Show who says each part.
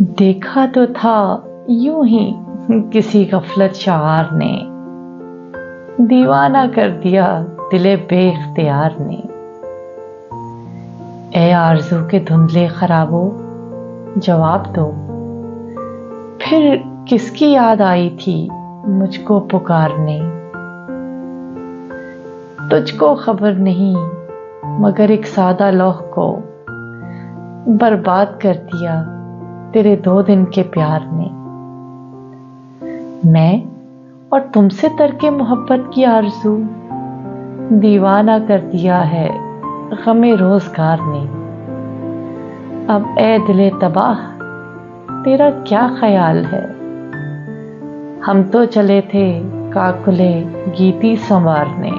Speaker 1: देखा तो था यूं ही किसी गफलत शार ने, दीवाना कर दिया दिले बेख्तियार ने। ए आरज़ू के धुंधले ख़राबों, जवाब दो, फिर किसकी याद आई थी मुझको पुकारने। तुझको खबर नहीं मगर एक सादा लौह को बर्बाद कर दिया तेरे 2 दिन के प्यार ने। मैं और तुमसे तरके मोहब्बत की आरज़ू, दीवाना कर दिया है गमे रोज़गार ने। अब ए दिले तबाह, तेरा क्या ख्याल है? हम तो चले थे काकुले गीती संवारने।